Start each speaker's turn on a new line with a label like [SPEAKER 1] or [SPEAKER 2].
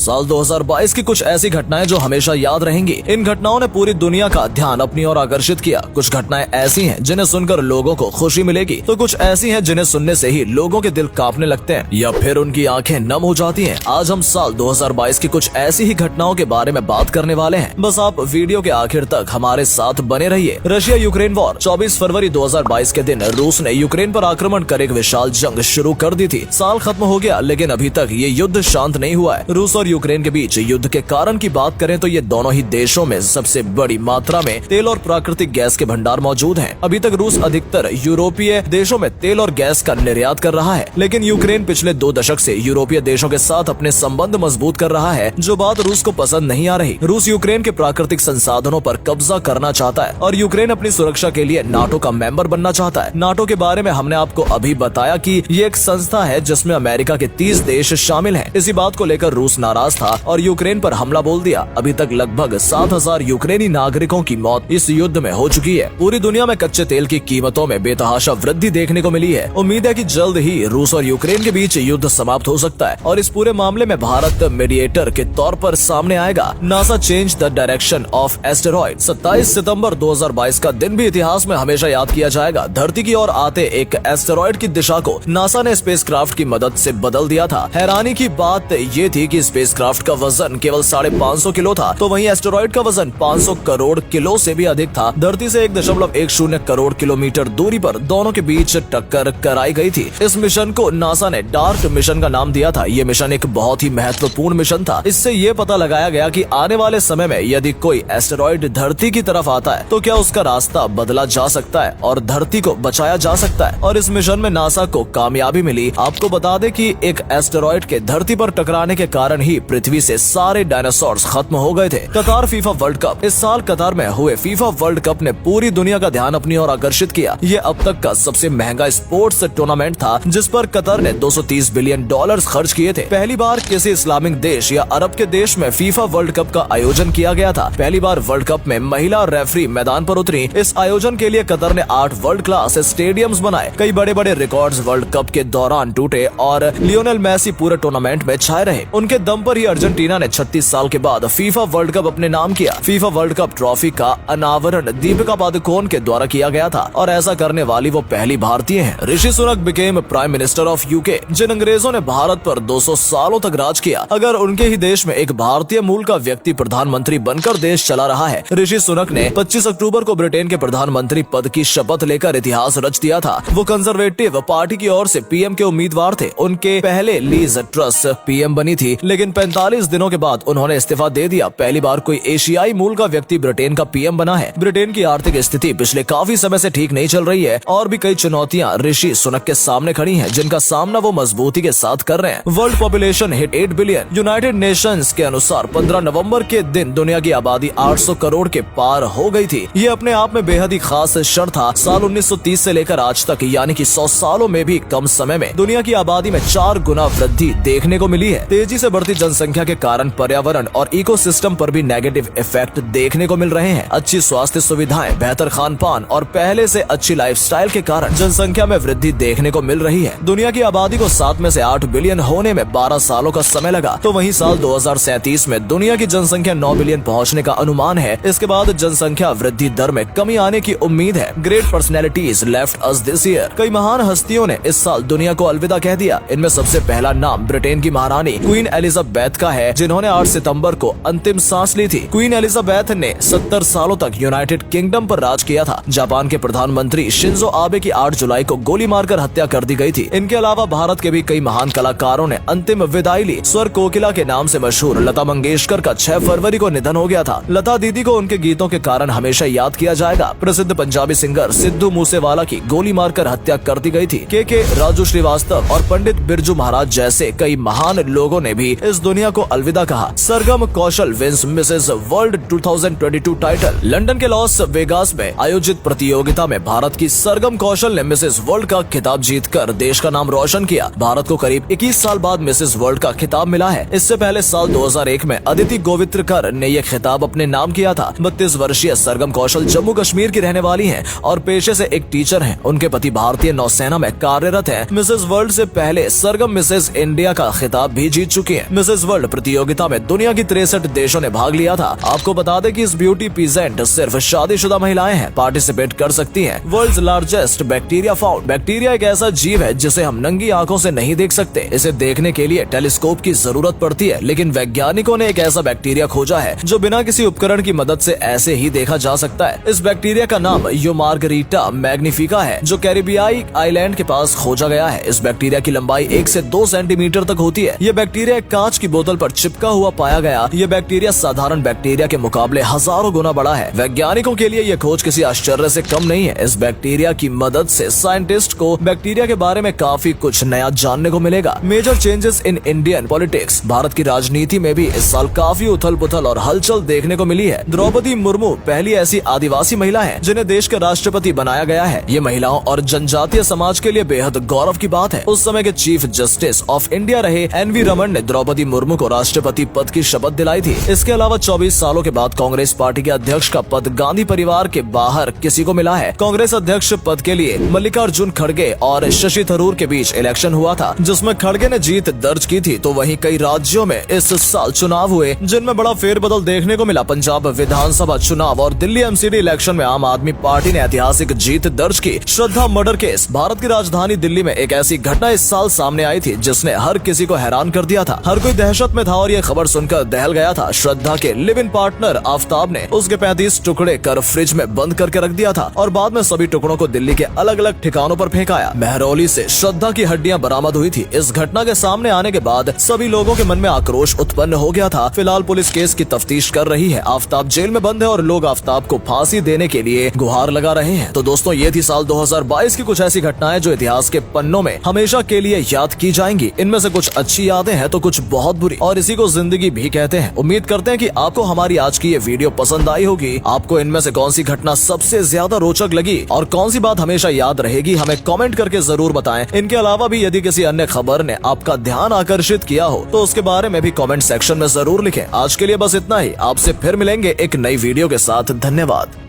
[SPEAKER 1] साल 2022 की कुछ ऐसी घटनाएं जो हमेशा याद रहेंगी। इन घटनाओं ने पूरी दुनिया का ध्यान अपनी ओर आकर्षित किया। कुछ घटनाएं ऐसी हैं जिन्हें सुनकर लोगों को खुशी मिलेगी, तो कुछ ऐसी हैं जिन्हें सुनने से ही लोगों के दिल कांपने लगते हैं या फिर उनकी आंखें नम हो जाती हैं। आज हम साल 2022 की कुछ ऐसी ही घटनाओं के बारे में बात करने वाले हैं। बस आप वीडियो के आखिर तक हमारे साथ बने रहिए। Russia Ukraine war. 24 फरवरी 2022 के दिन रूस ने यूक्रेन पर आक्रमण कर एक विशाल जंग शुरू कर दी थी। साल खत्म हो गया, लेकिन अभी तक ये युद्ध शांत नहीं हुआ है। रूस और यूक्रेन के बीच युद्ध के कारण की बात करें तो ये दोनों ही देशों में सबसे बड़ी मात्रा में तेल और प्राकृतिक गैस के भंडार मौजूद हैं। अभी तक रूस अधिकतर यूरोपीय देशों में तेल और गैस का निर्यात कर रहा है, लेकिन यूक्रेन पिछले 2 दशक से यूरोपीय देशों के साथ अपने संबंध मजबूत कर रहा है, जो बात रूस को पसंद नहीं आ रही। रूस यूक्रेन के प्राकृतिक संसाधनों पर कब्जा करना चाहता है और यूक्रेन अपनी सुरक्षा के लिए नाटो का मेंबर बनना चाहता है। नाटो के बारे में हमने आपको अभी बताया कि ये एक संस्था है जिसमें अमेरिका के 30 देश शामिल हैं। इसी बात को लेकर रूस नाराज था और यूक्रेन पर हमला बोल दिया। अभी तक लगभग 7,000 यूक्रेनी नागरिकों की मौत इस युद्ध में हो चुकी है। पूरी दुनिया में कच्चे तेल की कीमतों में बेतहाशा वृद्धि देखने को मिली है। उम्मीद है कि जल्द ही रूस और यूक्रेन के बीच युद्ध समाप्त हो सकता है और इस पूरे मामले में भारत मीडिएटर के तौर पर सामने आएगा। NASA change the direction of asteroid. 27 सितंबर 2022 का दिन भी इतिहास में हमेशा याद किया जाएगा। धरती की ओर आते एक एस्टेरॉइड की दिशा को नासा ने स्पेसक्राफ्ट की मदद से बदल दिया था। हैरानी की बात ये थी कि स्पेसक्राफ्ट का वजन केवल 550 किलो था, तो वहीं एस्टेरॉइड का वजन 500 करोड़ किलो से भी अधिक था। धरती से 1.10 करोड़ किलोमीटर दूरी पर दोनों के बीच टक्कर कराई गई थी। इस मिशन को नासा ने डार्ट मिशन का नाम दिया था। ये मिशन एक बहुत ही महत्वपूर्ण मिशन था। इससे ये पता लगाया गया कि आने वाले समय में यदि कोई एस्टेरॉइड धरती की तरफ आता है तो क्या उसका रास्ता बदला जा सकता है और धरती को बचाया जा सकता है। और इस मिशन में नासा को कामयाबी मिली। आपको बता दें कि एक एस्टेरॉइड के धरती पर टकराने के कारण ही पृथ्वी से सारे डायनासोर्स खत्म हो गए थे। कतार फीफा वर्ल्ड कप। इस साल कतार में हुए फीफा वर्ल्ड कप ने पूरी दुनिया का ध्यान अपनी ओर आकर्षित किया। ये अब तक का सबसे महंगा स्पोर्ट्स टूर्नामेंट था, जिस पर कतर ने $230 बिलियन खर्च किए थे। पहली बार किसी इस्लामिक देश या अरब के देश में फीफा वर्ल्ड कप का आयोजन किया गया था। पहली बार वर्ल्ड कप में महिला रेफरी मैदान पर उतरी। इस आयोजन के लिए कतर ने 8 वर्ल्ड क्लास स्टेडियम्स बनाए। कई बड़े बड़े रिकॉर्ड्स वर्ल्ड कप के दौरान टूटे और लियोनेल मेसी पूरे टूर्नामेंट में छाए रहे। उनके दम पर ही अर्जेंटीना ने 36 साल के बाद फीफा वर्ल्ड कप अपने नाम किया। फीफा वर्ल्ड कप ट्रॉफी का अनावरण दीपिका पादुकोण के द्वारा किया गया था और ऐसा करने वाली वो पहली भारतीय हैं। Rishi Sunak became prime minister of UK. जिन अंग्रेजों ने भारत पर 200 सालों तक राज किया, अगर उनके ही देश में एक भारतीय मूल का व्यक्ति प्रधानमंत्री बनकर देश चला रहा है। ऋषि सुनक ने 25 अक्टूबर को ब्रिटेन के प्रधानमंत्री पद की शपथ लेकर इतिहास रच दिया था। वो कंजर्वेटिव पार्टी की ओर से पीएम के उम्मीदवार थे। उनके पहले लीज ट्रस पीएम बनी थी, लेकिन 45 दिनों के बाद उन्होंने इस्तीफा दे दिया। पहली बार कोई एशियाई मूल का व्यक्ति ब्रिटेन का पीएम बना है। ब्रिटेन की आर्थिक स्थिति पिछले काफी समय से ठीक नहीं चल रही है और भी कई चुनौतियां ऋषि सुनक के सामने खड़ी हैं, जिनका सामना वो मजबूती के साथ कर रहे हैं। World population hit 8 billion. United Nations के अनुसार 15 नवंबर के दिन दुनिया की आबादी 800 करोड़ के पार हो गई थी। ये अपने आप में बेहद ही खास क्षण था। साल 1930 से लेकर आज तक, यानी कि 100 सालों में भी कम समय में दुनिया की आबादी में 4 गुना वृद्धि देखने को मिली है। तेजी से बढ़ती जनसंख्या के कारण पर्यावरण और इकोसिस्टम पर भी नेगेटिव इफेक्ट देखने को मिल रहे हैं। अच्छी स्वास्थ्य सुविधाएं, बेहतर खान पान और पहले से अच्छी लाइफस्टाइल के कारण जनसंख्या में वृद्धि देखने को मिल रही है। दुनिया की आबादी को 7 में से 8 बिलियन होने में 12 सालों का समय लगा, तो वहीं साल 2037 में दुनिया की जनसंख्या 9 बिलियन पहुंचने का अनुमान है। इसके बाद जनसंख्या वृद्धि दर में कमी आने की उम्मीद है। Great personalities left us this year. कई महान हस्तियों ने इस साल दुनिया को अलविदा कह दिया। इनमें सबसे पहला नाम ब्रिटेन की महारानी क्वीन एलिजाबेथ का है, जिन्होंने 8 सितंबर को अंतिम सांस ली थी। क्वीन एलिजाबेथ ने 70 सालों तक यूनाइटेड किंगडम पर राज किया था। जापान के प्रधानमंत्री शिंजो आबे की 8 जुलाई को गोली मारकर हत्या कर दी गई थी। इनके अलावा भारत के भी कई महान कलाकारों ने अंतिम विदाई ली। स्वर कोकिला के नाम से मशहूर लता मंगेशकर का 6 फरवरी को निधन हो गया था। लता दीदी को उनके गीतों के कारण हमेशा याद किया जाएगा। प्रसिद्ध पंजाबी सिंगर सिद्धू मूसेवाला की गोली मारकर हत्या कर दी गई थी। के राजू श्रीवास्तव और पंडित बिरजू महाराज जैसे कई महान लोगों ने भी इस दुनिया को अलविदा कहा। Sargam Kaushal wins Mrs World 2022 title. London के लॉस वेगास में आयोजित प्रतियोगिता में भारत की सरगम कौशल ने मिसेस वर्ल्ड का खिताब जीतकर देश का नाम रोशन किया। भारत को करीब 21 साल बाद मिसेस वर्ल्ड का खिताब मिला है। इससे पहले साल 2001 में अदिति गोवित्रकर ने यह खिताब अपने नाम किया था। 32 वर्षीय सरगम कौशल जम्मू कश्मीर की रहने वाली हैं और पेशे से एक टीचर हैं। उनके पति भारतीय नौसेना में कार्यरत हैं। मिसेस वर्ल्ड से पहले सरगम मिसेस इंडिया का खिताब भी जीत चुकी हैं। मिसेस मिसेस वर्ल्ड प्रतियोगिता में दुनिया की 63 देशों ने भाग लिया था। आपको बता दें कि इस ब्यूटी पीजेंट सिर्फ शादीशुदा महिलाएं हैं पार्टिसिपेट कर सकती हैं। World's largest bacteria found. Bacteria एक ऐसा जीव है जिसे हम नंगी आंखों से नहीं देख सकते। इसे देखने के लिए टेलीस्कोप की जरूरत पड़ती है, लेकिन वैज्ञानिकों ने एक ऐसा बैक्टीरिया खोजा है जो बिना किसी उपकरण की मदद से ऐसे ही देखा जा सकता है। इस बैक्टीरिया का नाम यूमार्गरीटा मैग्निफिका है, जो कैरिबियाई आइलैंड के पास खोजा गया है। इस बैक्टीरिया की लंबाई 1 से 2 सेंटीमीटर तक होती है। ये बैक्टीरिया कांच की बोतल पर चिपका हुआ पाया गया। ये बैक्टीरिया साधारण बैक्टीरिया के मुकाबले हजारों गुना बड़ा है। वैज्ञानिकों के लिए ये खोज किसी आश्चर्य से कम नहीं है। इस बैक्टीरिया की मदद से साइंटिस्ट को बैक्टीरिया के बारे में काफी कुछ नया जानने को मिलेगा। Major changes in Indian politics. Bharat की राजनीति में भी इस साल काफी उथल पुथल और हलचल देखने को मिली है। द्रौपदी मुर्मू पहली ऐसी आदिवासी महिला है जिन्हें देश के राष्ट्रपति बनाया गया है। ये महिलाओं और जनजातीय समाज के लिए बेहद गौरव की बात है। उस समय के चीफ जस्टिस ऑफ इंडिया रहे NV रमन ने द्रौपदी मुर्मू को राष्ट्रपति पद की शपथ दिलाई थी। इसके अलावा 24 सालों के बाद कांग्रेस पार्टी के अध्यक्ष का पद गांधी परिवार के बाहर किसी को मिला है। कांग्रेस अध्यक्ष पद के लिए मल्लिकार्जुन खड़गे और शशि थरूर के बीच इलेक्शन हुआ था, जिसमें खड़गे ने जीत दर्ज की थी। तो वहीं कई राज्यों में इस साल चुनाव हुए जिनमें बड़ा फेरबदल देखने को मिला। पंजाब विधानसभा चुनाव और दिल्ली MCD इलेक्शन में आम आदमी पार्टी ने ऐतिहासिक जीत दर्ज की। श्रद्धा मर्डर केस। भारत की राजधानी दिल्ली में एक ऐसी घटना इस साल सामने आई थी जिसने हर किसी को हैरान कर दिया था। हर कोई दहशत में था और ये खबर सुनकर दहल गया था। श्रद्धा के लिव इन पार्टनर आफ्ताब ने उसके 35 टुकड़े कर फ्रिज में बंद करके रख दिया था और बाद में सभी टुकड़ों को दिल्ली के अलग अलग ठिकानों पर फेंकाया। महरौली से श्रद्धा की हड्डियां बरामद हुई थी। इस घटना के सामने आने के बाद सभी लोगों के मन में आक्रोश उत्पन्न हो गया था। फिलहाल पुलिस केस की तफ्तीश कर रही है। आफ्ताब जेल में बंद है और लोग आफ्ताब को फांसी देने के लिए गुहार लगा रहे हैं। तो दोस्तों, ये थी साल 2022 की कुछ ऐसी घटनाएं जो इतिहास के पन्नों में हमेशा के लिए याद की जाएंगी। इनमें से कुछ अच्छी यादें हैं तो कुछ बहुत बुरी, और इसी को जिंदगी भी कहते हैं। उम्मीद करते हैं कि आपको हमारी आज की ये वीडियो पसंद आई होगी। आपको इनमें से कौन सी घटना सबसे ज्यादा रोचक लगी और कौन सी बात हमेशा याद रहेगी, हमें कमेंट करके जरूर बताएं। इनके अलावा भी यदि किसी अन्य खबर ने आपका ध्यान आकर्षित किया हो तो उसके बारे में भी कमेंट सेक्शन में जरूर लिखें। आज के लिए बस इतना ही। आपसे फिर मिलेंगे एक नई वीडियो के साथ। धन्यवाद।